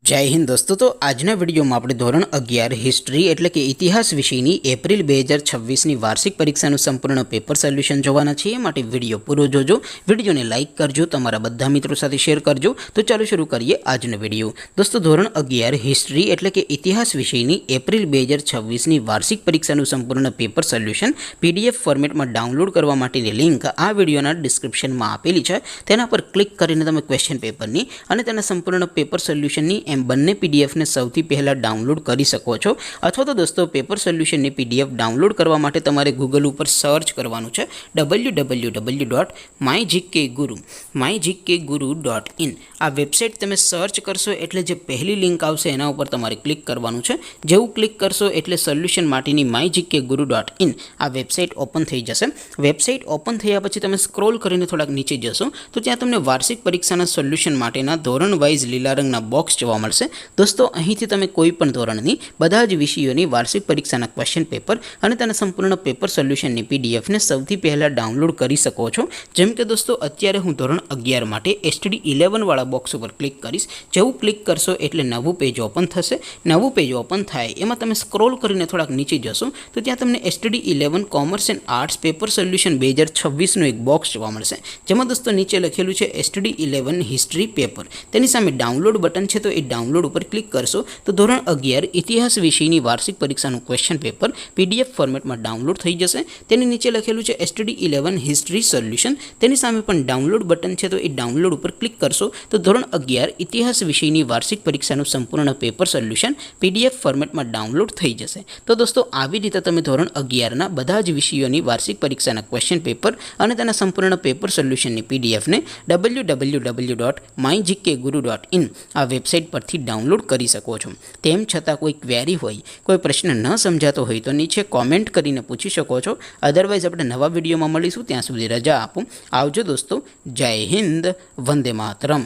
जय हिंद दोस्तों। तो आजना विडियो में આપણે ધોરણ 11 હિસ્ટ્રી એટલે કે ઇતિહાસ વિષયની એપ્રિલ 2026 ની વાર્ષિક પરીક્ષાનું સંપૂર્ણ પેપર સોલ્યુશન જોવાના છીએ। માટે વિડિયો પૂરો જોજો, વિડિયોને લાઈક કરજો, તમારા બધા મિત્રો સાથે શેર કરજો। તો ચાલો શરૂ કરીએ આજનો વિડિયો। દોસ્તો ધોરણ 11 હિસ્ટ્રી એટલે કે ઇતિહાસ વિષયની એપ્રિલ 2026 ની વાર્ષિક પરીક્ષાનું સંપૂર્ણ પેપર સોલ્યુશન પીડીએફ ફોર્મેટમાં ડાઉનલોડ કરવા માટેની લિંક આ વિડિયોના ડિસ્ક્રિપ્શનમાં આપેલી છે। તેના પર ક્લિક કરીને તમે ક્વેશ્ચન પેપરની અને તેના સંપૂર્ણ પેપર સોલ્યુશનની એમ બંને પીડીએફ ને સૌથી પહેલા ડાઉનલોડ કરી શકો છો। અથવા તો દોસ્તો પેપર સોલ્યુશનની પીડીએફ ડાઉનલોડ કરવા માટે તમારે ગૂગલ ઉપર સર્ચ કરવાનું છે www.mygkguru.in। આ વેબસાઇટ તમે સર્ચ કરશો એટલે જે પહેલી લિંક આવશે એના ઉપર તમારે ક્લિક કરવાનું છે। જેવું ક્લિક કરશો એટલે સોલ્યુશન માટેની mygkguru.in આ વેબસાઇટ ઓપન થઈ જશે। વેબસાઇટ ઓપન થયા પછી તમે સ્ક્રોલ કરીને થોડાક નીચે જશો તો ત્યાં તમને વાર્ષિક પરીક્ષાના સોલ્યુશન માટેના ધોરણ વાઇઝ લીલા રંગના બોક્સ જોવા મળશે। दोस्तों અહીંથી તમે કોઈ પણ ધોરણની બધા જ વિષયોની વાર્ષિક પરીક્ષાના ક્વેશ્ચન પેપર અને તેના સંપૂર્ણ પેપર સોલ્યુશનની પીડીએફ ને સૌથી પહેલા ડાઉનલોડ કરી શકો છો। જેમ કે દોસ્તો અત્યારે હું ધોરણ 11 માટે STD 11 વાળા બોક્સ ઉપર ક્લિક કરીશ। જેવું ક્લિક કરશો એટલે નવું પેજ ઓપન થશે। નવું પેજ ઓપન થાય એમાં તમે સ્ક્રોલ કરીને થોડાક નીચે જશો તો ત્યાં તમને STD 11 commerce and arts paper solution 2026 નું એક બોક્સ જોવા મળશે। જેમાં દોસ્તો નીચે લખેલું છે STD 11 હિસ્ટ્રી પેપર। તેની સામે ડાઉનલોડ બટન છે તો એ ડાઉનલોડ ઉપર ક્લિક કરશો તો ધોરણ 11 ઇતિહાસ વિષયની વાર્ષિક પરીક્ષાનું ક્વેશ્ચન પેપર પીડીએફ ફોર્મેટમાં ડાઉનલોડ થઈ જશે। તેની નીચે લખેલું છે STD 11 હિસ્ટ્રી સોલ્યુશન। તેની સામે પણ ડાઉનલોડ બટન છે તો એ ડાઉનલોડ ઉપર ક્લિક કરશો તો ધોરણ 11 ઇતિહાસ વિષયની વાર્ષિક પરીક્ષાનું સંપૂર્ણ પેપર સોલ્યુશન પીડીએફ ફોર્મેટમાં ડાઉનલોડ થઈ જશે। તો દોસ્તો આવી રીતે તમે ધોરણ 11 ના બધા જ વિષયોની વાર્ષિક પરીક્ષાના ક્વેશ્ચન પેપર અને તેના સંપૂર્ણ પેપર સોલ્યુશનની પીડીએફ ને www.mygkguru.in આ વેબસાઇટ પરથી ડાઉનલોડ કરી શકો છો। તેમ છતાં કોઈ ક્વેરી હોય, કોઈ પ્રશ્ન ન સમજાતો હોય તો નીચે કોમેન્ટ કરીને પૂછી શકો છો। અધરવાઇઝ આપણે નવા વિડીયોમાં મળીશું, ત્યાં સુધી રજા આપો। આવજો દોસ્તો। જય હિન્દ, વંદે માતરમ।